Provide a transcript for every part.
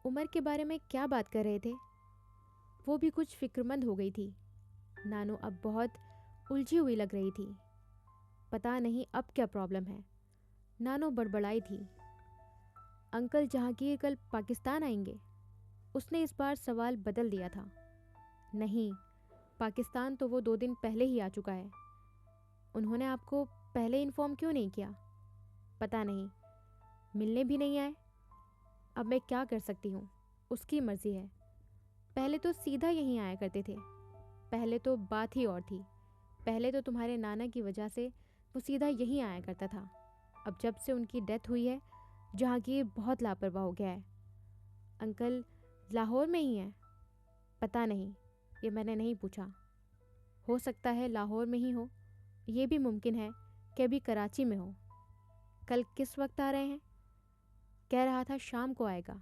عمر کے بارے میں کیا بات کر رہے تھے؟ وہ بھی کچھ فکرمند ہو گئی تھی۔ نانو اب بہت الجھی ہوئی لگ رہی تھی۔ پتہ نہیں اب کیا پرابلم ہے۔ نانو بڑبڑائی تھی۔ انکل جہانگیر کل پاکستان آئیں گے؟ اس نے اس بار سوال بدل دیا تھا۔ نہیں، پاکستان تو وہ 2 دن پہلے ہی آ چکا ہے۔ انہوں نے آپ کو پہلے انفارم کیوں نہیں کیا؟ پتہ نہیں، ملنے بھی نہیں آئے۔ اب میں کیا کر سکتی ہوں؟ اس کی مرضی ہے۔ پہلے تو سیدھا یہیں آیا کرتے تھے۔ پہلے تو بات ہی اور تھی۔ پہلے تو تمہارے نانا کی وجہ سے وہ سیدھا یہیں آیا کرتا تھا۔ اب جب سے ان کی ڈیتھ ہوئی ہے، جہانگیر بہت لاپرواہ ہو گیا ہے۔ انکل لاہور میں ہی ہیں؟ پتہ نہیں، یہ میں نے نہیں پوچھا۔ ہو سکتا ہے لاہور میں ہی ہو، یہ بھی ممکن ہے کہ ابھی کراچی میں ہو۔ کل کس وقت آ رہے ہیں؟ کہہ رہا تھا شام کو آئے گا۔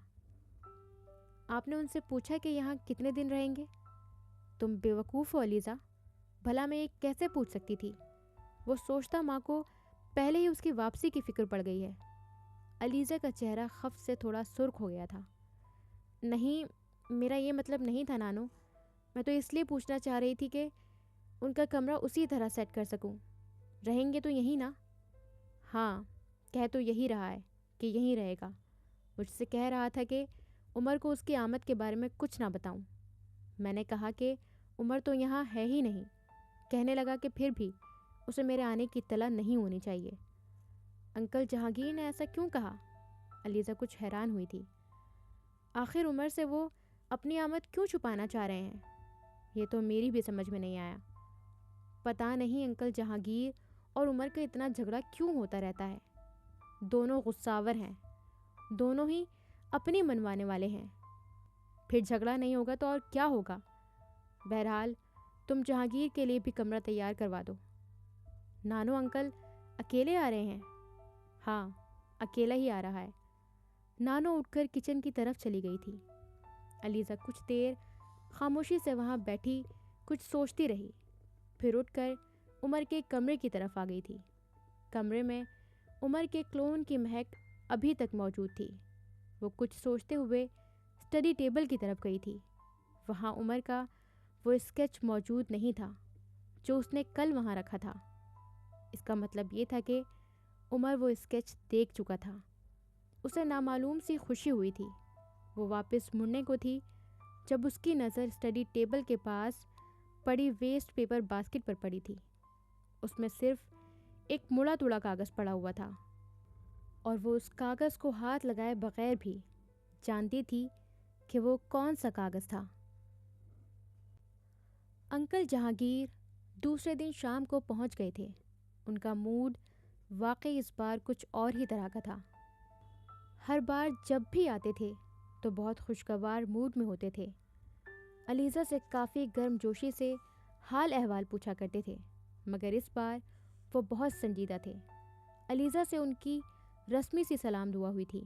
آپ نے ان سے پوچھا کہ یہاں کتنے دن رہیں گے؟ تم بیوقوف ہو علیزہ، بھلا میں یہ کیسے پوچھ سکتی تھی؟ وہ سوچتا ماں کو پہلے ہی اس کی واپسی کی فکر پڑ گئی ہے۔ علیزہ کا چہرہ خف سے تھوڑا سرخ ہو گیا تھا۔ نہیں، میرا یہ مطلب نہیں تھا نانو۔ میں تو اس لیے پوچھنا چاہ رہی تھی کہ ان کا کمرہ اسی طرح سیٹ کر سکوں۔ رہیں گے تو یہیں نا؟ ہاں، کہہ تو یہی رہا ہے کہ یہیں رہے گا۔ مجھ سے کہہ رہا تھا کہ عمر کو اس کی آمد کے بارے میں کچھ نہ بتاؤں۔ میں نے کہا کہ عمر تو یہاں ہے ہی نہیں۔ کہنے لگا کہ پھر بھی اسے میرے آنے کی اطلاع نہیں ہونی چاہیے۔ انکل جہانگیر نے ایسا کیوں کہا؟ علیزہ کچھ حیران ہوئی تھی۔ آخر عمر سے وہ اپنی آمد کیوں چھپانا چاہ رہے ہیں؟ یہ تو میری بھی سمجھ میں نہیں آیا۔ پتہ نہیں انکل جہانگیر اور عمر کا اتنا جھگڑا کیوں ہوتا رہتا ہے۔ دونوں غصاور ہیں، دونوں ہی اپنی منوانے والے ہیں۔ پھر جھگڑا نہیں ہوگا تو اور کیا ہوگا؟ بہرحال تم جہانگیر کے لیے بھی کمرہ تیار کروا دو۔ نانو انکل اکیلے آ رہے ہیں؟ ہاں، اکیلا ہی آ رہا ہے۔ نانو اٹھ کر کچن کی طرف چلی گئی تھی۔ علیزہ کچھ دیر خاموشی سے وہاں بیٹھی کچھ سوچتی رہی، پھر اٹھ کر عمر کے کمرے کی طرف آ گئی تھی۔ کمرے میں عمر کے کلون کی مہک ابھی تک موجود تھی۔ وہ کچھ سوچتے ہوئے اسٹڈی ٹیبل کی طرف گئی تھی۔ وہاں عمر کا وہ اسکیچ موجود نہیں تھا جو اس نے کل وہاں رکھا تھا۔ اس کا مطلب یہ تھا کہ عمر وہ اسکیچ دیکھ چکا تھا۔ اسے نامعلوم سی خوشی ہوئی تھی۔ وہ واپس مڑنے کو تھی جب اس کی نظر اسٹڈی ٹیبل کے پاس پڑی ویسٹ پیپر باسکٹ پر پڑی تھی۔ اس میں صرف ایک مڑا توڑا کاغذ پڑا ہوا تھا، اور وہ اس کاغذ کو ہاتھ لگائے بغیر بھی جانتی تھی کہ وہ کون سا کاغذ تھا۔ انکل جہانگیر دوسرے دن شام کو پہنچ گئے تھے۔ ان کا موڈ واقعی اس بار کچھ اور ہی طرح کا تھا۔ ہر بار جب بھی آتے تھے تو بہت خوشگوار موڈ میں ہوتے تھے۔ علیزہ سے کافی گرم جوشی سے حال احوال پوچھا کرتے تھے، مگر اس بار وہ بہت سنجیدہ تھے۔ علیزہ سے ان کی رسمی سی سلام دعا ہوئی تھی۔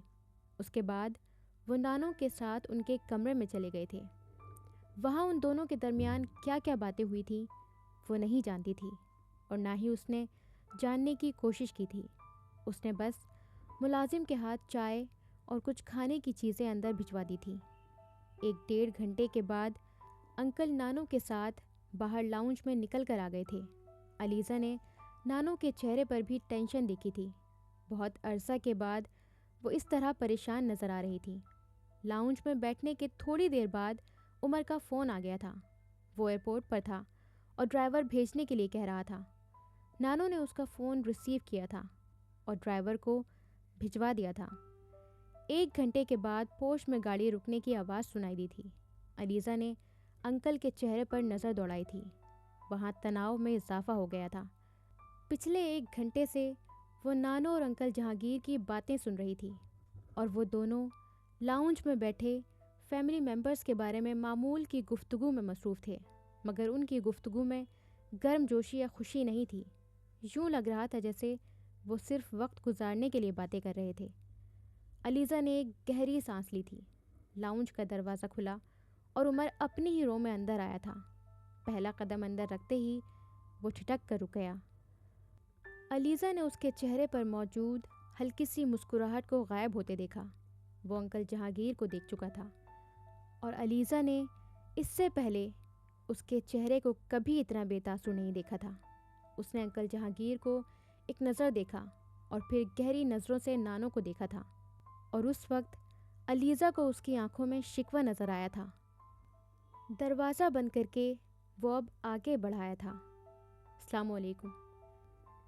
اس کے بعد وہ نانو کے ساتھ ان کے کمرے میں چلے گئے تھے۔ وہاں ان دونوں کے درمیان کیا کیا باتیں ہوئی تھیں وہ نہیں جانتی تھی، اور نہ ہی اس نے جاننے کی کوشش کی تھی۔ اس نے بس ملازم کے ہاتھ چائے اور کچھ کھانے کی چیزیں اندر بھجوا دی تھی۔ 1 گھنٹے کے بعد انکل نانو کے ساتھ باہر لاؤنج میں نکل کر آ گئے تھے۔ علیزہ نے نانو کے چہرے پر بھی ٹینشن دیکھی تھی۔ بہت عرصہ کے بعد وہ اس طرح پریشان نظر آ رہی تھی۔ لاؤنج میں بیٹھنے کے تھوڑی دیر بعد عمر کا فون آ گیا تھا۔ وہ ایئرپورٹ پر تھا اور ڈرائیور بھیجنے کے لیے کہہ رہا تھا۔ نانو نے اس کا فون ریسیو کیا تھا اور ڈرائیور کو بھجوا دیا تھا۔ 1 گھنٹے کے بعد پوش میں گاڑی رکنے کی آواز سنائی دی تھی۔ علیزہ نے انکل کے چہرے پر نظر دوڑائی تھی۔ وہاں تناؤ میں اضافہ ہو گیا تھا۔ پچھلے 1 گھنٹے سے وہ نانو اور انکل جہانگیر کی باتیں سن رہی تھی، اور وہ دونوں لاؤنج میں بیٹھے فیملی ممبرز کے بارے میں معمول کی گفتگو میں مصروف تھے، مگر ان کی گفتگو میں گرم جوشی یا خوشی نہیں تھی۔ یوں لگ رہا تھا جیسے وہ صرف وقت گزارنے کے لیے باتیں کر رہے تھے۔ علیزہ نے ایک گہری سانس لی تھی۔ لاؤنج کا دروازہ کھلا اور عمر اپنی ہی رو میں اندر آیا تھا۔ پہلا قدم اندر رکھتے ہی وہ ٹھٹک کر رک گیا۔ علیزہ نے اس کے چہرے پر موجود ہلکی سی مسکراہٹ کو غائب ہوتے دیکھا۔ وہ انکل جہانگیر کو دیکھ چکا تھا اور علیزہ نے اس سے پہلے اس کے چہرے کو کبھی اتنا بے تاثر نہیں دیکھا تھا۔ اس نے انکل جہانگیر کو ایک نظر دیکھا اور پھر گہری نظروں سے نانو کو دیکھا تھا، اور اس وقت علیزہ کو اس کی آنکھوں میں شکوہ نظر آیا تھا۔ دروازہ بند کر کے وہ اب آگے بڑھایا تھا۔ السلام علیکم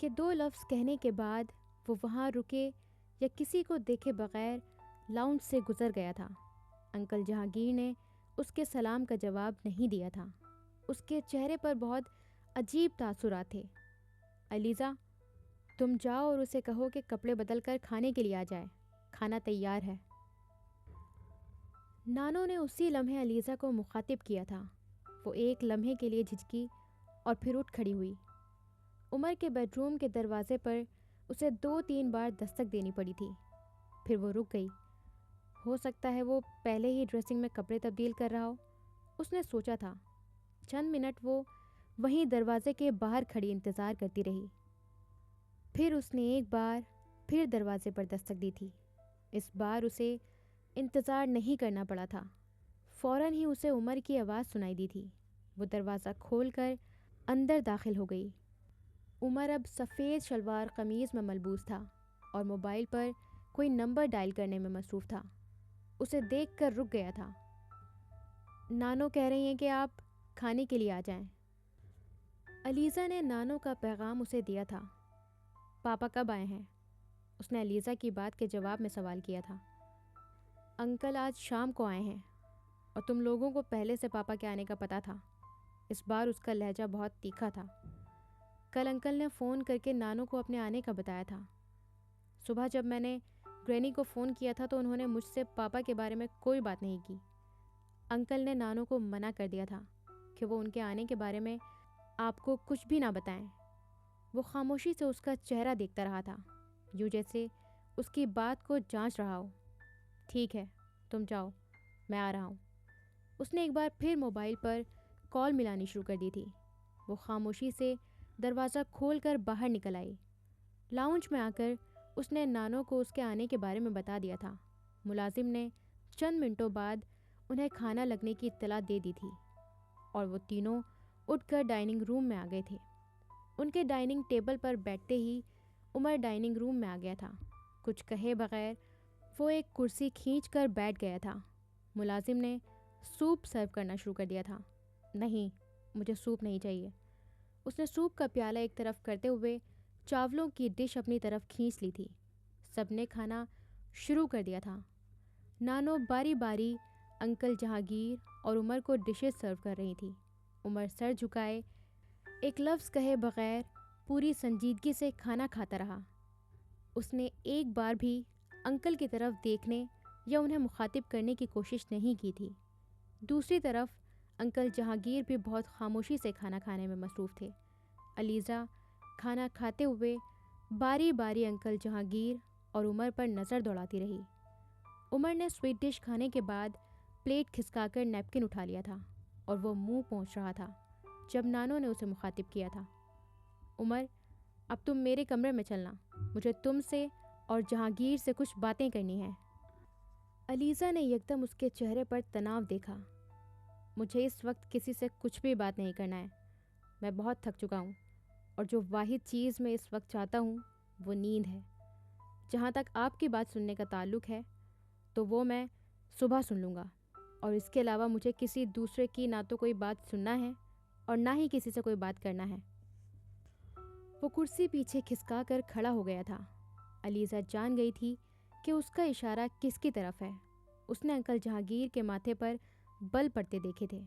کہ 2 لفظ کہنے کے بعد وہ وہاں رکے یا کسی کو دیکھے بغیر لاؤنج سے گزر گیا تھا۔ انکل جہانگیر نے اس کے سلام کا جواب نہیں دیا تھا۔ اس کے چہرے پر بہت عجیب تاثرات تھے۔ علیزہ، تم جاؤ اور اسے کہو کہ کپڑے بدل کر کھانے کے لیے آ جائے، کھانا تیار ہے۔ نانو نے اسی لمحے علیزہ کو مخاطب کیا تھا۔ وہ ایک لمحے کے لیے جھجکی اور پھر اٹھ کھڑی ہوئی۔ عمر کے بیڈ روم کے دروازے پر اسے 2-3 بار دستک دینی پڑی تھی، پھر وہ رک گئی۔ ہو سکتا ہے وہ پہلے ہی ڈریسنگ میں کپڑے تبدیل کر رہا ہو، اس نے سوچا تھا۔ چند منٹ وہ وہیں دروازے کے باہر کھڑی انتظار کرتی رہی۔ پھر اس نے ایک بار پھر دروازے پر دستک دی تھی۔ اس بار اسے انتظار نہیں کرنا پڑا تھا، فوراً ہی اسے عمر کی آواز سنائی دی تھی۔ وہ دروازہ کھول کر اندر داخل ہو گئی۔ عمر اب سفید شلوار قمیض میں ملبوس تھا اور موبائل پر کوئی نمبر ڈائل کرنے میں مصروف تھا۔ اسے دیکھ کر رک گیا تھا۔ نانو کہہ رہی ہیں کہ آپ کھانے کے لیے آ جائیں۔ علیزہ نے نانو کا پیغام اسے دیا تھا۔ پاپا کب آئے ہیں؟ اس نے علیزہ کی بات کے جواب میں سوال کیا تھا۔ انکل آج شام کو آئے ہیں، اور تم لوگوں کو پہلے سے پاپا کے آنے کا پتہ تھا۔ اس بار اس کا لہجہ بہت تیکھا تھا۔ کل انکل نے فون کر کے نانو کو اپنے آنے کا بتایا تھا۔ صبح جب میں نے گرینی کو فون کیا تھا تو انہوں نے مجھ سے پاپا کے بارے میں کوئی بات نہیں کی۔ انکل نے نانو کو منع کر دیا تھا کہ وہ ان کے آنے کے بارے میں آپ کو کچھ بھی نہ بتائیں۔ وہ خاموشی سے اس کا چہرہ دیکھتا رہا تھا، یوں جیسے اس کی بات کو جانچ رہا ہو۔ ٹھیک ہے، تم جاؤ، میں آ رہا ہوں۔ اس نے ایک بار پھر موبائل پر کال ملانی شروع کر دی تھی۔ وہ خاموشی سے دروازہ کھول کر باہر نکل آئی۔ لاؤنج میں آ کر اس نے نانو کو اس کے آنے کے بارے میں بتا دیا تھا۔ ملازم نے چند منٹوں بعد انہیں کھانا لگنے کی اطلاع دے دی تھی، اور وہ تینوں اٹھ کر ڈائننگ روم میں آ گئے تھے۔ ان کے ڈائننگ ٹیبل پر بیٹھتے ہی عمر ڈائننگ روم میں آ گیا تھا۔ کچھ کہے بغیر وہ ایک کرسی کھینچ کر بیٹھ گیا تھا۔ ملازم نے سوپ سرو کرنا شروع کر دیا تھا۔ نہیں، مجھے سوپ نہیں چاہیے۔ اس نے سوپ کا پیالہ ایک طرف کرتے ہوئے چاولوں کی ڈش اپنی طرف کھینچ لی تھی۔ سب نے کھانا شروع کر دیا تھا۔ نانو باری باری انکل جہانگیر اور عمر کو ڈشز سرو کر رہی تھی۔ عمر سر جھکائے ایک لفظ کہے بغیر پوری سنجیدگی سے کھانا کھاتا رہا۔ اس نے ایک بار بھی انکل کی طرف دیکھنے یا انہیں مخاطب کرنے کی کوشش نہیں کی تھی۔ دوسری طرف انکل جہانگیر بھی بہت خاموشی سے کھانا کھانے میں مصروف تھے۔ علیزہ کھانا کھاتے ہوئے باری باری انکل جہانگیر اور عمر پر نظر دوڑاتی رہی۔ عمر نے سویٹ ڈش کھانے کے بعد پلیٹ کھسکا کر نیپکن اٹھا لیا تھا اور وہ منہ پہنچ رہا تھا جب نانو نے اسے مخاطب کیا تھا۔ عمر، اب تم میرے کمرے میں چلنا، مجھے تم سے اور جہانگیر سے کچھ باتیں کرنی ہیں۔ علیزہ نے یکدم اس کے چہرے پر تناؤ دیکھا۔ مجھے اس وقت کسی سے کچھ بھی بات نہیں کرنا ہے۔ میں بہت تھک چکا ہوں، اور جو واحد چیز میں اس وقت چاہتا ہوں وہ نیند ہے۔ جہاں تک آپ کی بات سننے کا تعلق ہے تو وہ میں صبح سن لوں گا، اور اس کے علاوہ مجھے کسی دوسرے کی نہ تو کوئی بات سننا ہے اور نہ ہی کسی سے کوئی بات کرنا ہے۔ وہ کرسی پیچھے کھسکا کر کھڑا ہو گیا تھا۔ علیزہ جان گئی تھی کہ اس کا اشارہ کس کی طرف ہے۔ اس نے انکل جہانگیر کے ماتھے پر بل پڑتے دیکھے تھے۔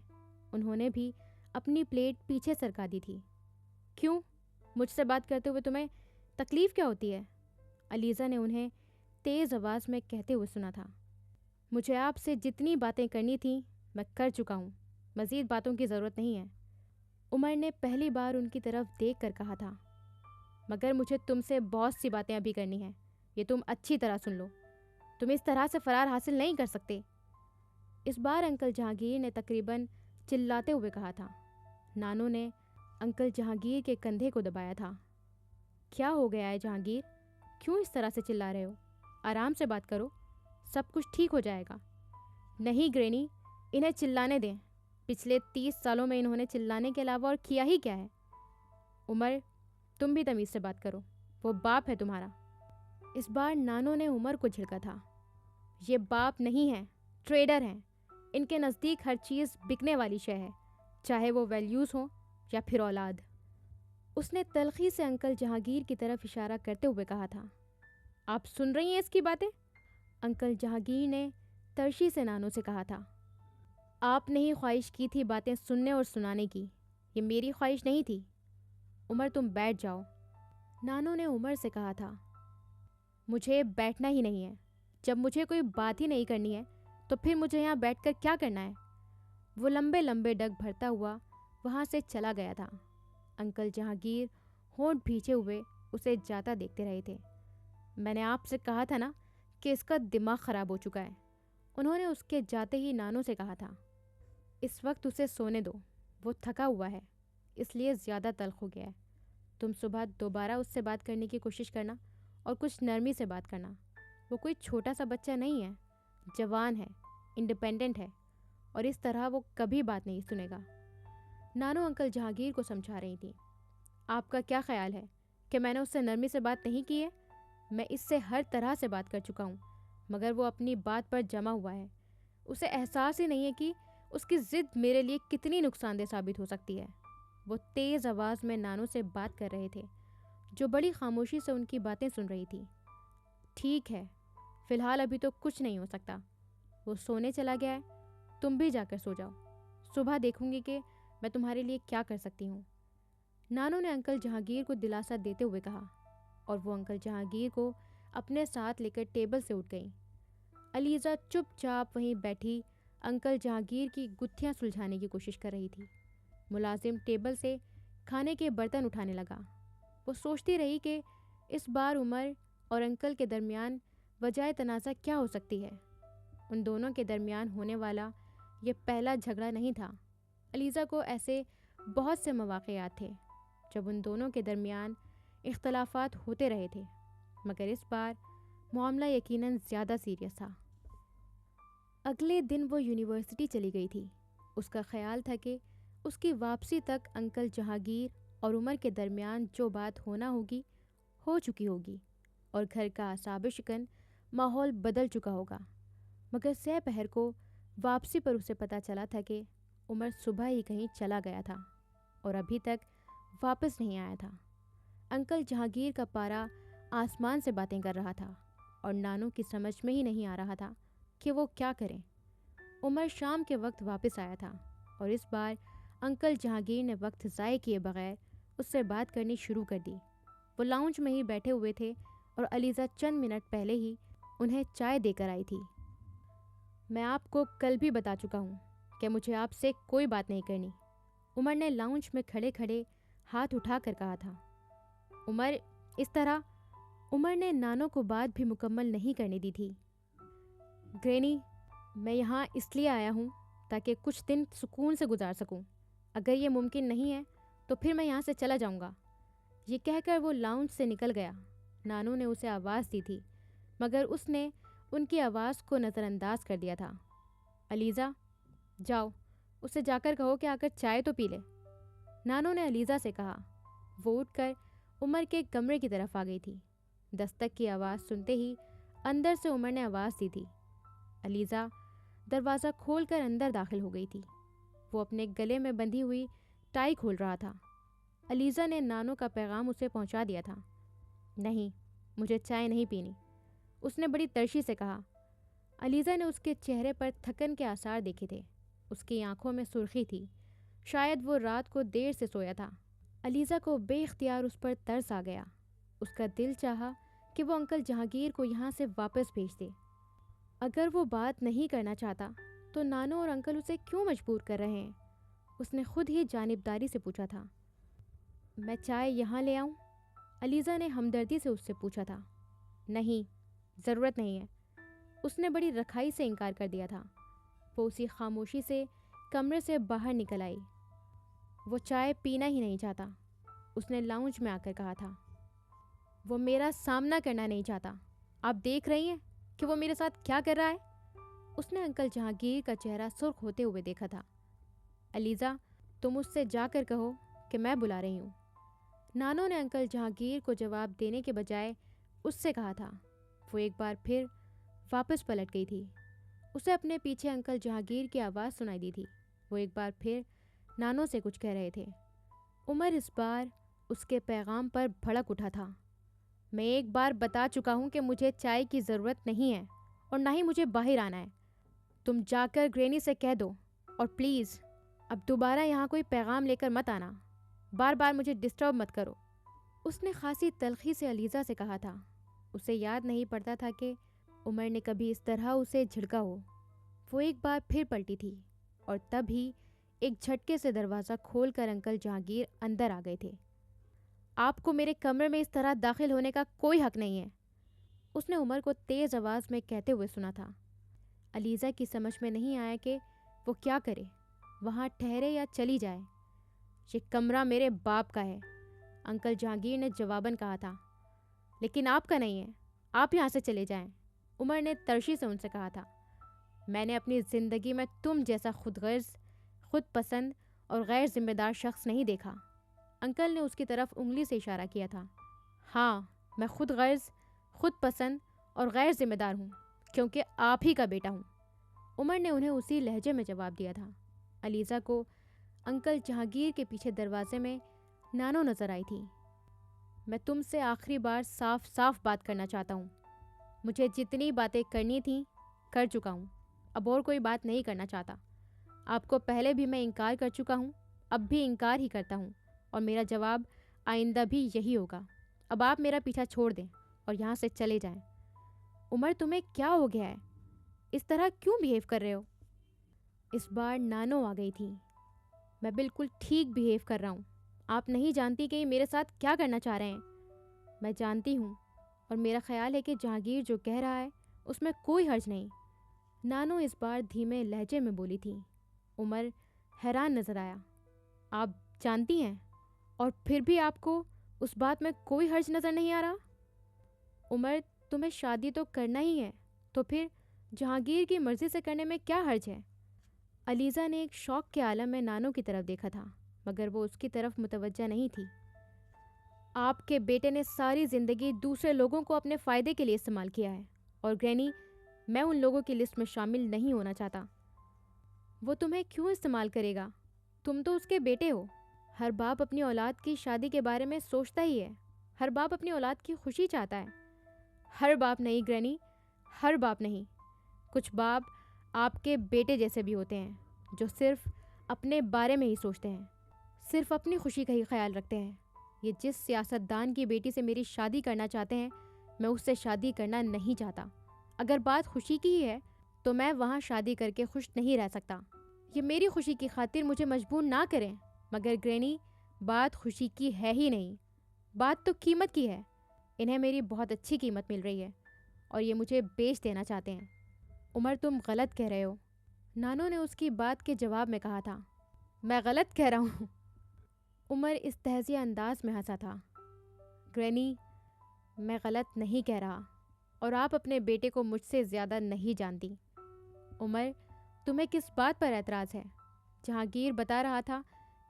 انہوں نے بھی اپنی پلیٹ پیچھے سرکا دی تھی۔ کیوں؟ مجھ سے بات کرتے ہوئے تمہیں تکلیف کیا ہوتی ہے؟ علیزہ نے انہیں تیز آواز میں کہتے ہوئے سنا تھا۔ مجھے آپ سے جتنی باتیں کرنی تھیں میں کر چکا ہوں، مزید باتوں کی ضرورت نہیں ہے۔ عمر نے پہلی بار ان کی طرف دیکھ کر کہا تھا۔ مگر مجھے تم سے بہت سی باتیں ابھی کرنی ہیں، یہ تم اچھی طرح سن لو۔ تم اس طرح سے فرار حاصل نہیں کر سکتے۔ اس بار انکل جہانگیر نے تقریباً چلاتے ہوئے کہا تھا۔ نانو نے انکل جہانگیر کے کندھے کو دبایا تھا۔ کیا ہو گیا ہے جہانگیر؟ کیوں اس طرح سے چلا رہے ہو؟ آرام سے بات کرو، سب کچھ ٹھیک ہو جائے گا۔ نہیں گرینی، انہیں چلانے دیں۔ پچھلے 30 سالوں میں انہوں نے چلانے کے علاوہ اور کیا ہی کیا ہے؟ عمر، تم بھی تمیز سے بات کرو، وہ باپ ہے تمہارا۔ اس بار نانو نے عمر کو جھڑکا تھا۔ یہ باپ نہیں ہیں، ٹریڈر ہیں۔ ان کے نزدیک ہر چیز بکنے والی شے ہے، چاہے وہ ویلیوز ہوں یا پھر اولاد۔ اس نے تلخی سے انکل جہانگیر کی طرف اشارہ کرتے ہوئے کہا تھا۔ آپ سن رہی ہیں اس کی باتیں؟ انکل جہانگیر نے ترشی سے نانو سے کہا تھا۔ آپ نے ہی خواہش کی تھی باتیں سننے اور سنانے کی، یہ میری خواہش نہیں تھی۔ عمر تم بیٹھ جاؤ، نانو نے عمر سے کہا تھا۔ مجھے بیٹھنا ہی نہیں ہے۔ جب مجھے کوئی بات ہی نہیں کرنی ہے تو پھر مجھے یہاں بیٹھ کر کیا کرنا ہے؟ وہ لمبے لمبے ڈگ بھرتا ہوا وہاں سے چلا گیا تھا۔ انکل جہانگیر ہونٹ بھینچے ہوئے اسے جاتا دیکھتے رہے تھے۔ میں نے آپ سے کہا تھا نا کہ اس کا دماغ خراب ہو چکا ہے، انہوں نے اس کے جاتے ہی نانو سے کہا تھا۔ اس وقت اسے سونے دو، وہ تھکا ہوا ہے، اس لیے زیادہ تلخ ہو گیا ہے۔ تم صبح دوبارہ اس سے بات کرنے کی کوشش کرنا اور کچھ نرمی سے بات کرنا۔ وہ کوئی چھوٹا سا بچہ نہیں ہے، جوان ہے، انڈیپینڈنٹ ہے، اور اس طرح وہ کبھی بات نہیں سنے گا۔ نانو انکل جہانگیر کو سمجھا رہی تھی۔ آپ کا کیا خیال ہے کہ میں نے اس سے نرمی سے بات نہیں کی ہے؟ میں اس سے ہر طرح سے بات کر چکا ہوں، مگر وہ اپنی بات پر جمع ہوا ہے۔ اسے احساس ہی نہیں ہے کہ اس کی ضد میرے لیے کتنی نقصان دہ ثابت ہو سکتی ہے۔ وہ تیز آواز میں نانو سے بات کر رہے تھے، جو بڑی خاموشی سے ان کی باتیں سن رہی تھی۔ ٹھیک ہے، فی الحال ابھی تو کچھ نہیں ہو سکتا۔ وہ سونے چلا گیا ہے، تم بھی جا کر سو جاؤ۔ صبح دیکھوں گی کہ میں تمہارے لیے کیا کر سکتی ہوں۔ نانو نے انکل جہانگیر کو دلاسا دیتے ہوئے کہا، اور وہ انکل جہانگیر کو اپنے ساتھ لے کر ٹیبل سے اٹھ گئیں۔ علیزہ چپ چاپ وہیں بیٹھی انکل جہانگیر کی گتھیاں سلجھانے کی کوشش کر رہی تھی۔ ملازم ٹیبل سے کھانے کے برتن اٹھانے لگا۔ وہ سوچتی رہی کہ اس بار عمر اور انکل کے درمیان وجہ تنازع کیا ہو سکتی ہے۔ ان دونوں کے درمیان ہونے والا یہ پہلا جھگڑا نہیں تھا۔ علیزہ کو ایسے بہت سے مواقع یاد تھے جب ان دونوں کے درمیان اختلافات ہوتے رہے تھے، مگر اس بار معاملہ یقیناً زیادہ سیریس تھا۔ اگلے دن وہ یونیورسٹی چلی گئی تھی۔ اس کا خیال تھا کہ اس کی واپسی تک انکل جہانگیر اور عمر کے درمیان جو بات ہونا ہوگی ہو چکی ہوگی، اور گھر کا اعصاب شکن ماحول بدل چکا ہوگا۔ مگر سہ پہر کو واپسی پر اسے پتہ چلا تھا کہ عمر صبح ہی کہیں چلا گیا تھا اور ابھی تک واپس نہیں آیا تھا۔ انکل جہانگیر کا پارا آسمان سے باتیں کر رہا تھا، اور نانو کی سمجھ میں ہی نہیں آ رہا تھا کہ وہ کیا کریں۔ عمر شام کے وقت واپس آیا تھا، اور اس بار انکل جہانگیر نے وقت ضائع کیے بغیر اس سے بات کرنی شروع کر دی۔ وہ لاؤنج میں ہی بیٹھے ہوئے تھے اور علیزہ چند منٹ پہلے ہی انہیں چائے دے کر آئی تھی۔ میں آپ کو کل بھی بتا چکا ہوں کہ مجھے آپ سے کوئی بات نہیں کرنی، عمر نے لاؤنج میں کھڑے کھڑے ہاتھ اٹھا کر کہا تھا۔ عمر، اس طرح؟ عمر نے نانو کو بات بھی مکمل نہیں کرنے دی تھی۔ گرینی، میں یہاں اس لیے آیا ہوں تاکہ کچھ دن سکون سے گزار سکوں۔ اگر یہ ممکن نہیں ہے تو پھر میں یہاں سے چلا جاؤں گا۔ یہ کہہ کر وہ لاؤنج سے نکل گیا۔ نانو نے اسے آواز دی تھی، مگر اس نے ان کی آواز کو نظر انداز کر دیا تھا۔ علیزہ، جاؤ، اسے جا کر کہو کہ آ کر چائے تو پی لے، نانو نے علیزہ سے کہا۔ وہ اٹھ کر عمر کے کمرے کی طرف آ گئی تھی۔ دستک کی آواز سنتے ہی اندر سے عمر نے آواز دی تھی۔ علیزہ دروازہ کھول کر اندر داخل ہو گئی تھی۔ وہ اپنے گلے میں بندھی ہوئی ٹائی کھول رہا تھا۔ علیزہ نے نانو کا پیغام اسے پہنچا دیا تھا۔ نہیں، مجھے چائے نہیں پینی، اس نے بڑی ترشی سے کہا۔ علیزہ نے اس کے چہرے پر تھکن کے آثار دیکھے تھے۔ اس کی آنکھوں میں سرخی تھی، شاید وہ رات کو دیر سے سویا تھا۔ علیزہ کو بے اختیار اس پر ترس آ گیا۔ اس کا دل چاہا کہ وہ انکل جہانگیر کو یہاں سے واپس بھیج دے۔ اگر وہ بات نہیں کرنا چاہتا تو نانو اور انکل اسے کیوں مجبور کر رہے ہیں؟ اس نے خود ہی جانبداری سے پوچھا تھا۔ میں چائے یہاں لے آؤں؟ علیزہ نے ہمدردی سے اس سے پوچھا تھا۔ نہیں، ضرورت نہیں ہے، اس نے بڑی رکھائی سے انکار کر دیا تھا۔ وہ اسی خاموشی سے کمرے سے باہر نکل آئی۔ وہ چائے پینا ہی نہیں چاہتا، اس نے لاؤنج میں آ کر کہا تھا۔ وہ میرا سامنا کرنا نہیں چاہتا، آپ دیکھ رہی ہیں کہ وہ میرے ساتھ کیا کر رہا ہے؟ اس نے انکل جہانگیر کا چہرہ سرخ ہوتے ہوئے دیکھا تھا۔ علیزہ، تم اس سے جا کر کہو کہ میں بلا رہی ہوں۔ نانو نے انکل جہانگیر کو جواب دینے کے بجائے اس سے کہا تھا۔ وہ ایک بار پھر واپس پلٹ گئی تھی۔ اسے اپنے پیچھے انکل جہانگیر کی آواز سنائی دی تھی۔ وہ ایک بار پھر نانو سے کچھ کہہ رہے تھے۔ عمر اس بار اس کے پیغام پر بھڑک اٹھا تھا۔ میں ایک بار بتا چکا ہوں کہ مجھے چائے کی ضرورت نہیں ہے اور نہ ہی مجھے باہر آنا ہے۔ تم جا کر گرینی سے کہہ دو، اور پلیز اب دوبارہ یہاں کوئی پیغام لے کر مت آنا۔ بار بار مجھے ڈسٹرب مت کرو۔ اس نے خاصی تلخی سے علیزہ سے کہا تھا۔ اسے یاد نہیں پڑتا تھا کہ عمر نے کبھی اس طرح اسے جھڑکا ہو۔ وہ ایک بار پھر پلٹی تھی اور تب ہی ایک جھٹکے سے دروازہ کھول کر انکل جہانگیر اندر آ گئے تھے۔ آپ کو میرے کمرے میں اس طرح داخل ہونے کا کوئی حق نہیں ہے، اس نے عمر کو تیز آواز میں کہتے ہوئے سنا تھا۔ علیزہ کی سمجھ میں نہیں آیا کہ وہ کیا کرے، وہاں ٹھہرے یا چلی جائے۔ یہ کمرہ میرے باپ کا ہے، انکل جہانگیر نے جواباً کہا تھا۔ لیکن آپ کا نہیں ہے، آپ یہاں سے چلے جائیں، عمر نے ترشی سے ان سے کہا تھا۔ میں نے اپنی زندگی میں تم جیسا خود غرض، خود پسند اور غیر ذمہ دار شخص نہیں دیکھا۔ انکل نے اس کی طرف انگلی سے اشارہ کیا تھا۔ ہاں، میں خود غرض، خود پسند اور غیر ذمہ دار ہوں، کیونکہ آپ ہی کا بیٹا ہوں، عمر نے انہیں اسی لہجے میں جواب دیا تھا۔ علیزہ کو انکل جہانگیر کے پیچھے دروازے میں نانو نظر آئی تھی۔ میں تم سے آخری بار صاف صاف بات کرنا چاہتا ہوں۔ مجھے جتنی باتیں کرنی تھیں کر چکا ہوں، اب اور کوئی بات نہیں کرنا چاہتا۔ آپ کو پہلے بھی میں انکار کر چکا ہوں، اب بھی انکار ہی کرتا ہوں، اور میرا جواب آئندہ بھی یہی ہوگا۔ اب آپ میرا پیچھا چھوڑ دیں اور یہاں سے چلے جائیں۔ عمر، تمہیں کیا ہو گیا ہے؟ اس طرح کیوں بیہیو کر رہے ہو؟ اس بار نانو آ گئی تھی۔ میں بالکل ٹھیک بیہیو کر رہا ہوں۔ آپ نہیں جانتی کہ یہ میرے ساتھ کیا کرنا چاہ رہے ہیں۔ میں جانتی ہوں، اور میرا خیال ہے کہ جہانگیر جو کہہ رہا ہے اس میں کوئی حرج نہیں، نانو اس بار دھیمے لہجے میں بولی تھی۔ عمر حیران نظر آیا۔ آپ جانتی ہیں اور پھر بھی آپ کو اس بات میں کوئی حرج نظر نہیں آ رہا؟ عمر، تمہیں شادی تو کرنا ہی ہے، تو پھر جہانگیر کی مرضی سے کرنے میں کیا حرج ہے؟ علیزہ نے ایک شوق کے عالم میں نانو کی طرف دیکھا تھا، مگر وہ اس کی طرف متوجہ نہیں تھی۔ آپ کے بیٹے نے ساری زندگی دوسرے لوگوں کو اپنے فائدے کے لیے استعمال کیا ہے، اور گرینی، میں ان لوگوں کی لسٹ میں شامل نہیں ہونا چاہتا۔ وہ تمہیں کیوں استعمال کرے گا؟ تم تو اس کے بیٹے ہو۔ ہر باپ اپنی اولاد کی شادی کے بارے میں سوچتا ہی ہے، ہر باپ اپنی اولاد کی خوشی چاہتا ہے۔ ہر باپ نہیں گرینی، ہر باپ نہیں۔ کچھ باپ آپ کے بیٹے جیسے بھی ہوتے ہیں، جو صرف اپنے بارے میں ہی سوچتے ہیں، صرف اپنی خوشی کا ہی خیال رکھتے ہیں۔ یہ جس سیاستدان کی بیٹی سے میری شادی کرنا چاہتے ہیں، میں اس سے شادی کرنا نہیں چاہتا۔ اگر بات خوشی کی ہی ہے تو میں وہاں شادی کر کے خوش نہیں رہ سکتا۔ یہ میری خوشی کی خاطر مجھے مجبور نہ کریں، مگر گرینی، بات خوشی کی ہے ہی نہیں، بات تو قیمت کی ہے۔ انہیں میری بہت اچھی قیمت مل رہی ہے اور یہ مجھے بیچ دینا چاہتے ہیں۔ عمر، تم غلط کہہ رہے ہو، نانو نے اس کی بات کے جواب میں کہا تھا۔ میں غلط کہہ رہا ہوں؟ عمر اس تہزیہ انداز میں ہنسا تھا۔ گرینی، میں غلط نہیں کہہ رہا، اور آپ اپنے بیٹے کو مجھ سے زیادہ نہیں جانتی۔ عمر، تمہیں کس بات پر اعتراض ہے؟ جہانگیر بتا رہا تھا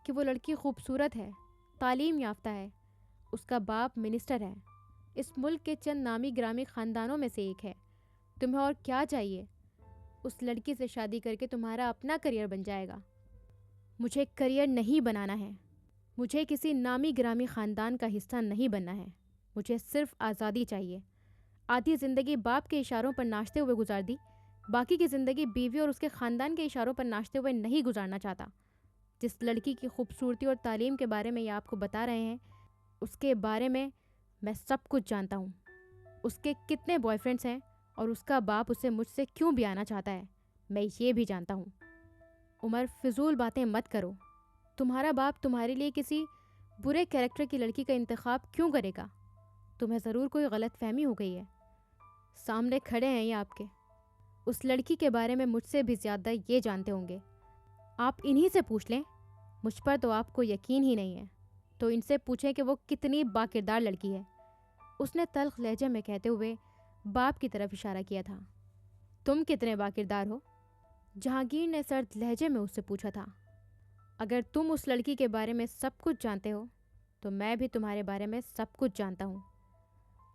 کہ وہ لڑکی خوبصورت ہے، تعلیم یافتہ ہے، اس کا باپ منسٹر ہے، اس ملک کے چند نامی گرامی خاندانوں میں سے ایک ہے۔ تمہیں اور کیا چاہیے؟ اس لڑکی سے شادی کر کے تمہارا اپنا کریئر بن جائے گا۔ مجھے کریئر نہیں بنانا ہے، مجھے کسی نامی گرامی خاندان کا حصہ نہیں بننا ہے، مجھے صرف آزادی چاہیے۔ آدھی زندگی باپ کے اشاروں پر ناچتے ہوئے گزار دی، باقی کی زندگی بیوی اور اس کے خاندان کے اشاروں پر ناچتے ہوئے نہیں گزارنا چاہتا۔ جس لڑکی کی خوبصورتی اور تعلیم کے بارے میں یہ آپ کو بتا رہے ہیں، اس کے بارے میں سب کچھ جانتا ہوں۔ اس کے کتنے بوائے فرینڈز ہیں اور اس کا باپ اسے مجھ سے کیوں بھی آنا چاہتا ہے، میں یہ بھی جانتا ہوں۔ عمر، فضول باتیں مت کرو۔ تمہارا باپ تمہارے لیے کسی برے کیریکٹر کی لڑکی کا انتخاب کیوں کرے گا؟ تمہیں ضرور کوئی غلط فہمی ہو گئی ہے۔ سامنے کھڑے ہیں یہ آپ کے، اس لڑکی کے بارے میں مجھ سے بھی زیادہ یہ جانتے ہوں گے۔ آپ انہی سے پوچھ لیں، مجھ پر تو آپ کو یقین ہی نہیں ہے، تو ان سے پوچھیں کہ وہ کتنی باکردار لڑکی ہے۔ اس نے تلخ لہجے میں کہتے ہوئے باپ کی طرف اشارہ کیا تھا۔ تم کتنے باکردار ہو؟ جہانگیر نے سرد لہجے میں اس سے پوچھا تھا۔ اگر تم اس لڑکی کے بارے میں سب کچھ جانتے ہو تو میں بھی تمہارے بارے میں سب کچھ جانتا ہوں۔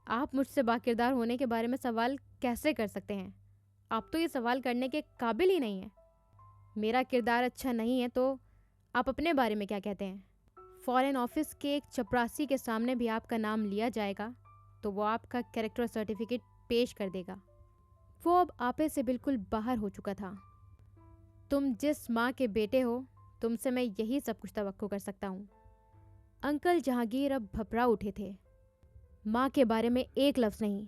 آپ مجھ سے باکردار ہونے کے بارے میں سوال کیسے کر سکتے ہیں؟ آپ تو یہ سوال کرنے کے قابل ہی نہیں ہیں۔ میرا کردار اچھا نہیں ہے تو آپ اپنے بارے میں کیا کہتے ہیں؟ فارن آفس کے ایک چپراسی کے سامنے بھی آپ کا نام لیا جائے گا تو وہ آپ کا کریکٹر سرٹیفکیٹ پیش کر دے گا۔ وہ اب آپے سے بالکل باہر ہو چکا تھا۔ تم جس ماں کے بیٹے ہو، تم سے میں یہی سب کچھ توقع کر سکتا ہوں۔ انکل جہانگیر اب بھپرا اٹھے تھے۔ ماں کے بارے میں ایک لفظ نہیں،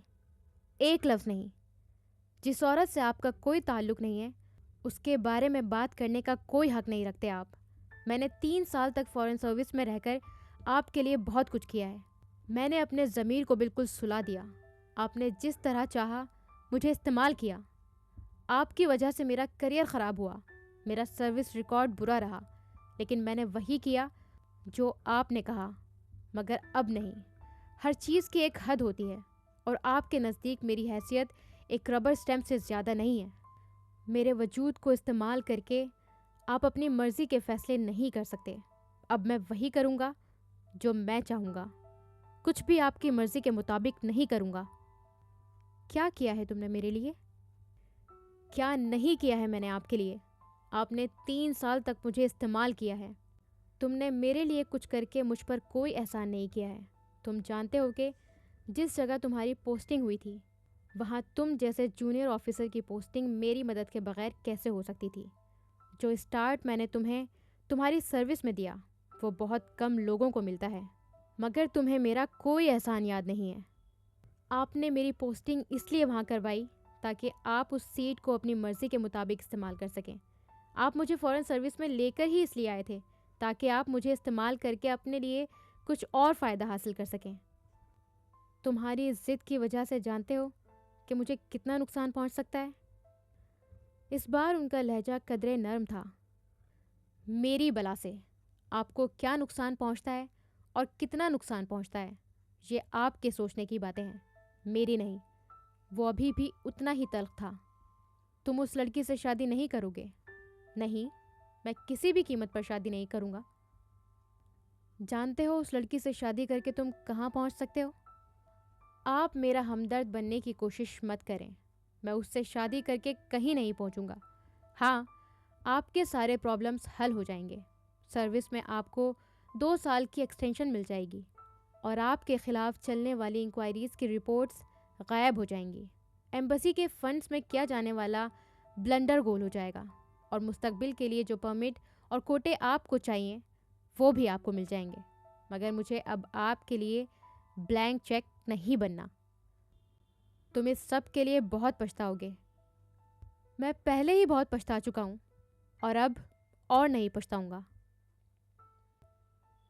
ایک لفظ نہیں۔ جس عورت سے آپ کا کوئی تعلق نہیں ہے اس کے بارے میں بات کرنے کا کوئی حق نہیں رکھتے آپ۔ میں نے 3 سال تک فارن سروس میں رہ کر آپ کے لیے بہت کچھ کیا ہے۔ میں نے اپنے ضمیر کو بالکل سلا دیا۔ آپ نے جس طرح چاہا مجھے استعمال کیا۔ آپ کی وجہ سے میرا کریئر خراب ہوا، میرا سروس ریکارڈ برا رہا، لیکن میں نے وہی کیا جو آپ نے کہا۔ مگر اب نہیں۔ ہر چیز کی ایک حد ہوتی ہے اور آپ کے نزدیک میری حیثیت ایک ربر اسٹیمپ سے زیادہ نہیں ہے۔ میرے وجود کو استعمال کر کے آپ اپنی مرضی کے فیصلے نہیں کر سکتے۔ اب میں وہی کروں گا جو میں چاہوں گا، کچھ بھی آپ کی مرضی کے مطابق نہیں کروں گا۔ کیا کیا ہے تم نے میرے لیے؟ کیا نہیں کیا ہے میں نے آپ کے لیے؟ آپ نے 3 سال تک مجھے استعمال کیا ہے۔ تم نے میرے لیے کچھ کر کے مجھ پر کوئی احسان نہیں کیا ہے۔ تم جانتے ہو کہ جس جگہ تمہاری پوسٹنگ ہوئی تھی وہاں تم جیسے جونیئر آفیسر کی پوسٹنگ میری مدد کے بغیر کیسے ہو سکتی تھی؟ جو اسٹارٹ میں نے تمہیں تمہاری سروس میں دیا وہ بہت کم لوگوں کو ملتا ہے، مگر تمہیں میرا کوئی احسان یاد نہیں ہے۔ آپ نے میری پوسٹنگ اس لیے وہاں کروائی تاکہ آپ اس سیٹ کو اپنی مرضی کے مطابق استعمال کر سکیں۔ آپ مجھے فورن سروس میں لے کر ہی اس لیے آئے تھے تاکہ آپ مجھے استعمال کر کے اپنے لیے کچھ اور فائدہ حاصل کر سکیں۔ تمہاری ضد کی وجہ سے جانتے ہو کہ مجھے کتنا نقصان پہنچ سکتا ہے؟ اس بار ان کا لہجہ قدرے نرم تھا۔ میری بلا سے آپ کو کیا نقصان پہنچتا ہے اور کتنا نقصان پہنچتا ہے یہ آپ کے سوچنے کی باتیں ہیں، میری نہیں۔ وہ ابھی بھی اتنا ہی تلخ تھا۔ تم اس لڑکی سے شادی نہیں کرو گے؟ نہیں، میں کسی بھی قیمت پر شادی نہیں کروں گا۔ جانتے ہو اس لڑکی سے شادی کر کے تم کہاں پہنچ سکتے ہو؟ آپ میرا ہمدرد بننے کی کوشش مت کریں۔ میں اس سے شادی کر کے کہیں نہیں پہنچوں گا۔ ہاں، آپ کے سارے پرابلمز حل ہو جائیں گے۔ سروس میں آپ کو 2 سال کی ایکسٹینشن مل جائے گی اور آپ کے خلاف چلنے والی انکوائریز کی رپورٹس غائب ہو جائیں گی۔ ایمبیسی کے فنڈز میں کیا جانے والا بلنڈر گول ہو جائے گا اور مستقبل کے لیے جو پرمٹ اور کوٹے آپ کو چاہیے وہ بھی آپ کو مل جائیں گے۔ مگر مجھے اب آپ کے لیے بلینک چیک نہیں بننا۔ تم اس سب کے لیے بہت پچھتاؤ گے۔ میں پہلے ہی بہت پچھتا چکا ہوں اور اب اور نہیں پچھتاؤں گا۔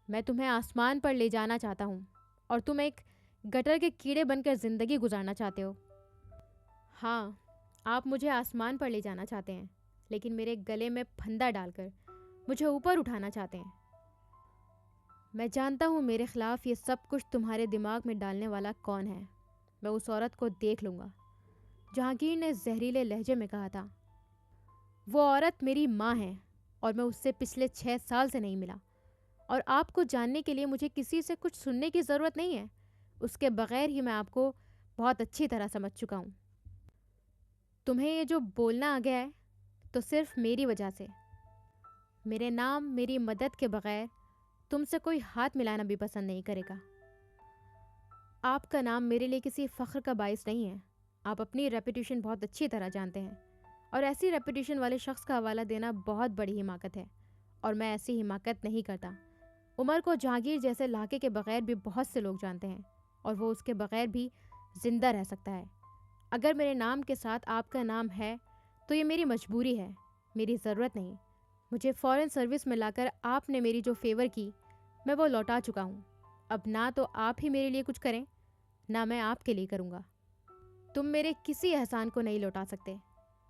میں تمہیں آسمان پر لے جانا چاہتا ہوں اور تم ایک گٹر کے کیڑے بن کر زندگی گزارنا چاہتے ہو۔ ہاں، آپ مجھے آسمان پر لے جانا چاہتے ہیں لیکن میرے گلے میں پھندا ڈال کر مجھے اوپر اٹھانا چاہتے ہیں۔ میں جانتا ہوں میرے خلاف یہ سب کچھ تمہارے دماغ میں ڈالنے والا کون ہے۔ میں اس عورت کو دیکھ لوں گا، جہانگیر نے زہریلے لہجے میں کہا تھا۔ وہ عورت میری ماں ہے اور میں اس سے پچھلے 6 سال سے نہیں ملا، اور آپ کو جاننے کے لیے مجھے کسی سے کچھ سننے کی ضرورت نہیں ہے۔ اس کے بغیر ہی میں آپ کو بہت اچھی طرح سمجھ چکا ہوں۔ تمہیں یہ جو بولنا آ گیا ہے تو صرف میری وجہ سے۔ میرے نام میری مدد کے بغیر تم سے کوئی ہاتھ ملانا بھی پسند نہیں کرے گا۔ آپ کا نام میرے لیے کسی فخر کا باعث نہیں ہے۔ آپ اپنی ریپوٹیشن بہت اچھی طرح جانتے ہیں اور ایسی ریپوٹیشن والے شخص کا حوالہ دینا بہت بڑی حماقت ہے، اور میں ایسی حماقت نہیں کرتا۔ عمر کو جہانگیر جیسے لاکے کے بغیر بھی بہت سے لوگ جانتے ہیں اور وہ اس کے بغیر بھی زندہ رہ سکتا ہے۔ اگر میرے نام کے ساتھ آپ کا نام ہے تو یہ میری مجبوری ہے، میری ضرورت نہیں۔ مجھے فورن سروس میں لا کر آپ نے میری جو فیور کی میں وہ لوٹا چکا ہوں۔ اب نہ تو آپ ہی میرے لیے کچھ کریں نہ میں آپ کے لیے کروں گا۔ تم میرے کسی احسان کو نہیں لوٹا سکتے۔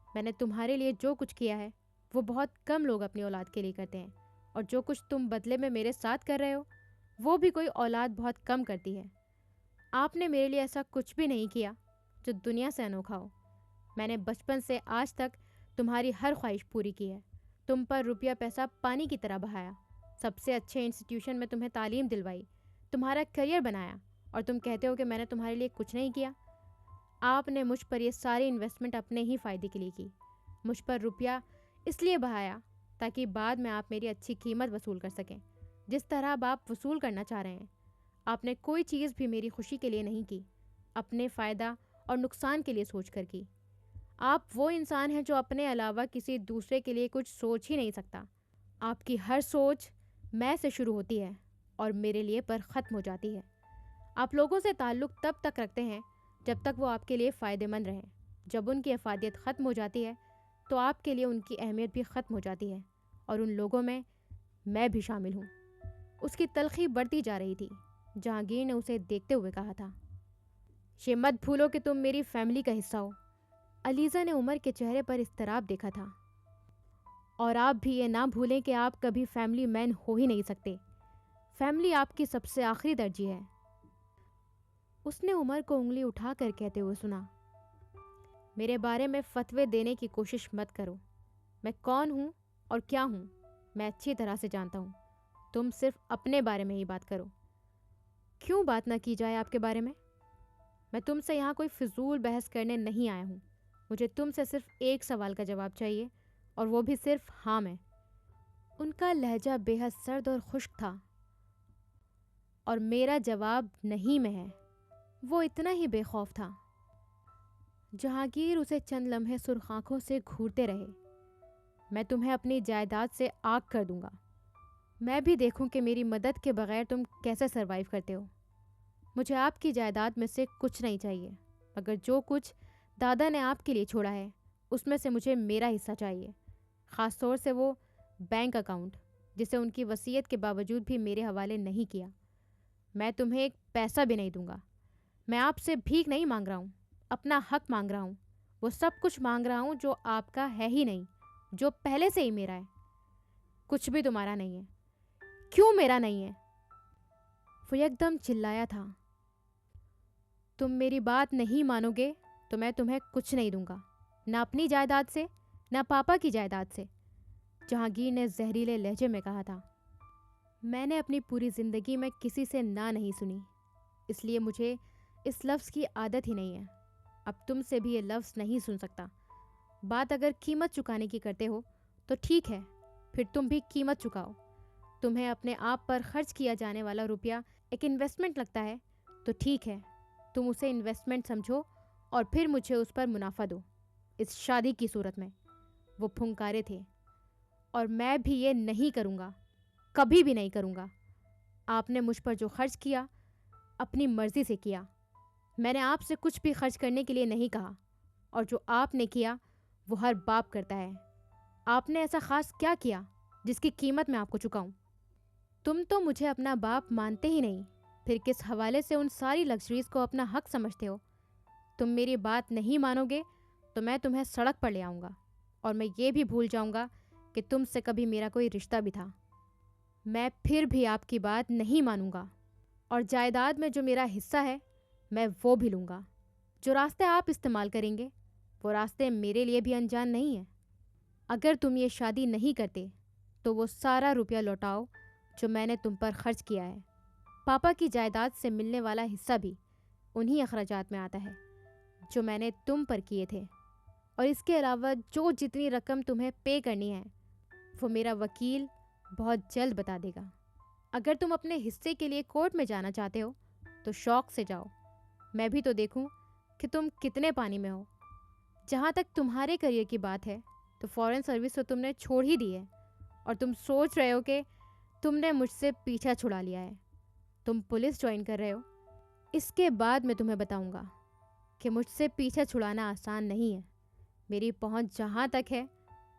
میں نے تمہارے لیے جو کچھ کیا ہے وہ بہت کم لوگ اپنی اولاد کے لیے کرتے ہیں، اور جو کچھ تم بدلے میں میرے ساتھ کر رہے ہو وہ بھی کوئی اولاد بہت کم کرتی ہے۔ آپ نے میرے لیے ایسا کچھ بھی نہیں کیا جو دنیا سے انوکھا ہو۔ میں نے بچپن سے آج تک تمہاری ہر خواہش پوری کی ہے، تم پر روپیہ پیسہ پانی کی طرح بہایا، سب سے اچھے انسٹیٹیوشن میں تمہیں تعلیم دلوائی، تمہارا کریئر بنایا، اور تم کہتے ہو کہ میں نے تمہارے لیے کچھ نہیں کیا۔ آپ نے مجھ پر یہ ساری انویسٹمنٹ اپنے ہی فائدے کے لیے کی، مجھ پر روپیہ اس لیے بہایا تاکہ بعد میں آپ میری اچھی قیمت وصول کر سکیں، جس طرح اب آپ وصول کرنا چاہ رہے ہیں۔ آپ نے کوئی چیز بھی میری خوشی کے لیے نہیں کی، اپنے فائدہ اور نقصان کے لیے سوچ کر کی۔ آپ وہ انسان ہیں جو اپنے علاوہ کسی دوسرے کے لیے کچھ سوچ ہی نہیں سکتا۔ آپ کی ہر سوچ میں سے شروع ہوتی ہے اور میرے لیے پر ختم ہو جاتی ہے۔ آپ لوگوں سے تعلق تب تک رکھتے ہیں جب تک وہ آپ کے لیے فائدہ مند رہیں۔ جب ان کی افادیت ختم ہو جاتی ہے تو آپ کے لیے ان کی اہمیت بھی ختم ہو جاتی ہے، اور ان لوگوں میں بھی شامل ہوں۔ اس کی تلخی بڑھتی جا رہی تھی۔ جہانگیر نے اسے دیکھتے ہوئے کہا تھا، یہ مت بھولو کہ تم میری فیملی کا حصہ ہو۔ علیزہ نے عمر کے چہرے پر اضطراب دیکھا تھا۔ اور آپ بھی یہ نہ بھولیں کہ آپ کبھی فیملی مین ہو ہی نہیں سکتے۔ فیملی آپ کی سب سے آخری ترجیح ہے۔ اس نے عمر کو انگلی اٹھا کر کہتے ہوئے سنا، میرے بارے میں فتوے دینے کی کوشش مت کرو۔ میں کون ہوں اور کیا ہوں میں اچھی طرح سے جانتا ہوں۔ تم صرف اپنے بارے میں ہی بات کرو۔ کیوں بات نہ کی جائے آپ کے بارے میں؟ میں تم سے یہاں کوئی فضول بحث کرنے نہیں آیا ہوں۔ مجھے تم سے صرف ایک سوال کا جواب چاہیے، اور وہ بھی صرف ہاں میں۔ ان کا لہجہ بے حد سرد اور خشک تھا، اور میرا جواب نہیں میں ہے۔ وہ اتنا ہی بے خوف تھا۔ جہانگیر اسے چند لمحے سرخ آنکھوں سے گھورتے رہے۔ میں تمہیں اپنی جائیداد سے آگ کر دوں گا۔ میں بھی دیکھوں کہ میری مدد کے بغیر تم کیسے سروائیو کرتے ہو۔ مجھے آپ کی جائیداد میں سے کچھ نہیں چاہیے، مگر جو کچھ دادا نے آپ کے لیے چھوڑا ہے اس میں سے مجھے میرا حصہ چاہیے، خاص طور سے وہ بینک اکاؤنٹ جسے ان کی وصیت کے باوجود بھی میرے حوالے نہیں کیا۔ میں تمہیں ایک پیسہ بھی نہیں دوں گا۔ میں آپ سے بھیک نہیں مانگ رہا ہوں، اپنا حق مانگ رہا ہوں۔ وہ سب کچھ مانگ رہا ہوں جو آپ کا ہے ہی نہیں، جو پہلے سے ہی میرا ہے۔ کچھ بھی تمہارا نہیں ہے۔ کیوں میرا نہیں ہے؟ وہ یکدم چلایا تھا، تم میری بات نہیں مانو گے تو میں تمہیں کچھ نہیں دوں گا، نہ اپنی جائیداد سے، نہ پاپا کی جائیداد سے۔ جہانگیر نے زہریلے لہجے میں کہا تھا، میں نے اپنی پوری زندگی میں کسی سے نہ نہیں سنی، اس لیے مجھے اس لفظ کی عادت ہی نہیں ہے۔ اب تم سے بھی یہ لفظ نہیں سن سکتا۔ بات اگر قیمت چکانے کی کرتے ہو تو ٹھیک ہے، پھر تم بھی قیمت چکاؤ۔ تمہیں اپنے آپ پر خرچ کیا جانے والا روپیہ ایک انویسٹمنٹ لگتا ہے تو ٹھیک ہے، تم اسے انویسٹمنٹ سمجھو اور پھر مجھے اس پر منافع دو، اس شادی کی صورت میں۔ وہ پھنکارے تھے، اور میں بھی یہ نہیں کروں گا، کبھی بھی نہیں کروں گا۔ آپ نے مجھ پر جو خرچ کیا اپنی مرضی سے کیا۔ میں نے آپ سے کچھ بھی خرچ کرنے کے لیے نہیں کہا، اور جو آپ نے کیا وہ ہر باپ کرتا ہے۔ آپ نے ایسا خاص کیا کیا جس کی قیمت میں آپ کو چکاؤں؟ تم تو مجھے اپنا باپ مانتے ہی نہیں، پھر کس حوالے سے ان ساری لگژریز کو اپنا حق سمجھتے ہو؟ تم میری بات نہیں مانو گے تو میں تمہیں سڑک پر لے آؤں گا، اور میں یہ بھی بھول جاؤں گا کہ تم سے کبھی میرا کوئی رشتہ بھی تھا۔ میں پھر بھی آپ کی بات نہیں مانوں گا، اور جائیداد میں جو میرا حصہ ہے میں وہ بھی لوں گا۔ جو راستے آپ استعمال کریں گے وہ راستے میرے لیے بھی انجان نہیں ہیں۔ اگر تم یہ شادی نہیں کرتے تو وہ سارا روپیہ لوٹاؤ جو میں نے تم پر خرچ کیا ہے۔ پاپا کی جائیداد سے ملنے والا حصہ بھی انہی اخراجات میں آتا ہے جو میں نے تم پر کیے تھے، اور اس کے علاوہ جو جتنی رقم تمہیں پے کرنی ہے وہ میرا وکیل بہت جلد بتا دے گا۔ اگر تم اپنے حصے کے لیے کورٹ میں جانا چاہتے ہو تو شوق سے جاؤ، میں بھی تو دیکھوں کہ تم کتنے پانی میں ہو۔ جہاں تک تمہارے کریئر کی بات ہے تو فورن سروس تو تم نے چھوڑ ہی دی ہے، اور تم سوچ رہے ہو کہ تم نے مجھ سے پیچھا چھڑا لیا ہے۔ تم پولیس جوائن کر رہے ہو۔ اس کے بعد میں تمہیں بتاؤں گا کہ مجھ سے پیچھا چھڑانا آسان نہیں ہے۔ میری پہنچ جہاں تک ہے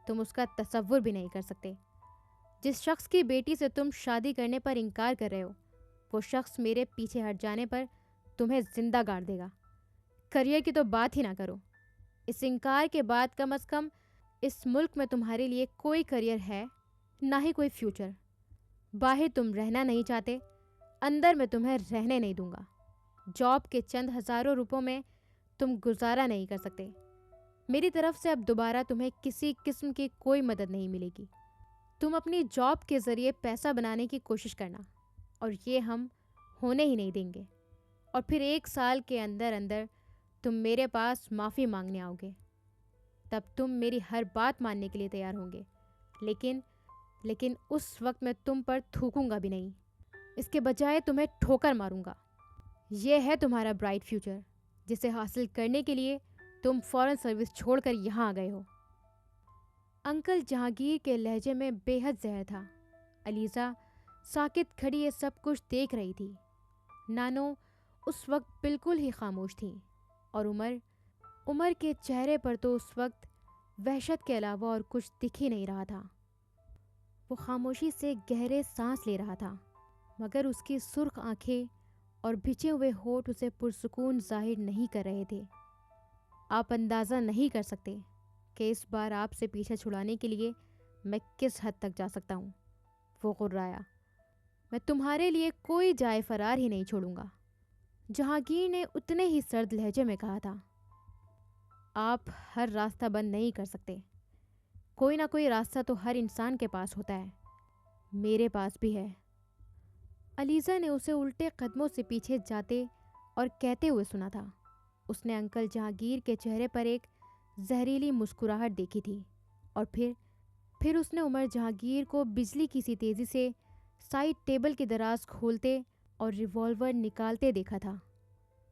تم اس کا تصور بھی نہیں کر سکتے۔ جس شخص کی بیٹی سے تم شادی کرنے پر انکار کر رہے ہو وہ شخص میرے پیچھے ہٹ جانے پر تمہیں زندہ گاڑ دے گا۔ کریئر کی تو بات ہی نہ کرو۔ اس انکار کے بعد کم از کم اس ملک میں تمہارے لیے کوئی کریئر ہے، نہ ہی کوئی فیوچر۔ باہر تم رہنا نہیں چاہتے، اندر میں تمہیں رہنے نہیں دوں گا۔ جاب کے چند ہزاروں روپوں میں تم گزارا نہیں کر سکتے۔ میری طرف سے اب دوبارہ تمہیں کسی قسم کی کوئی مدد نہیں ملے گی۔ تم اپنی جاب کے ذریعے پیسہ بنانے کی کوشش کرنا، اور یہ ہم ہونے ہی نہیں دیں گے۔ اور پھر 1 سال کے اندر اندر تم میرے پاس معافی مانگنے آؤ گے، تب تم میری ہر بات ماننے کے لیے تیار ہوں گے، لیکن اس وقت میں تم پر تھوکوں گا بھی نہیں، اس کے بجائے تمہیں ٹھوکر ماروں گا۔ یہ ہے تمہارا برائٹ فیوچر، جسے حاصل کرنے کے لیے تم فوراً سروس چھوڑ کر یہاں آ گئے ہو۔ انکل جہانگیر کے لہجے میں بے حد زہر تھا۔ علیزہ ساکت کھڑی یہ سب کچھ دیکھ رہی تھی۔ نانو اس وقت بالکل ہی خاموش تھیں، اور عمر کے چہرے پر تو اس وقت وحشت کے علاوہ اور کچھ دکھ ہی نہیں رہا تھا۔ وہ خاموشی سے گہرے سانس لے رہا تھا، مگر اس کی سرخ آنکھیں اور بھچے ہوئے ہونٹ اسے پرسکون ظاہر نہیں کر رہے تھے۔ آپ اندازہ نہیں کر سکتے کہ اس بار آپ سے پیچھے چھڑانے کے لیے میں کس حد تک جا سکتا ہوں، وہ غرایا۔ میں تمہارے لیے کوئی جائے فرار ہی نہیں چھوڑوں گا، جہانگیر نے اتنے ہی سرد لہجے میں کہا تھا۔ آپ ہر راستہ بند نہیں کر سکتے، کوئی نہ کوئی راستہ تو ہر انسان کے پاس ہوتا ہے، میرے پاس بھی ہے۔ علیزہ نے اسے الٹے قدموں سے پیچھے جاتے اور کہتے ہوئے سنا تھا۔ اس نے انکل جہانگیر کے چہرے پر ایک زہریلی مسکراہٹ دیکھی تھی، اور پھر اس نے عمر جہانگیر کو بجلی کی سی تیزی سے سائڈ ٹیبل کی دراز کھولتے اور ریوالور نکالتے دیکھا تھا۔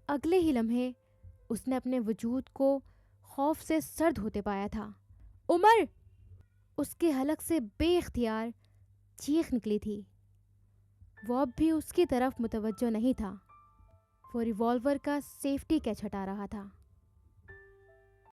اگلے ہی لمحے اس نے اپنے وجود کو خوف سے سرد ہوتے پایا تھا۔ عمر! اس کے حلق سے بے اختیار چیخ نکلی تھی۔ وہ اب بھی اس کی طرف متوجہ نہیں تھا، وہ ریوالور کا سیفٹی کیچ ہٹا رہا تھا۔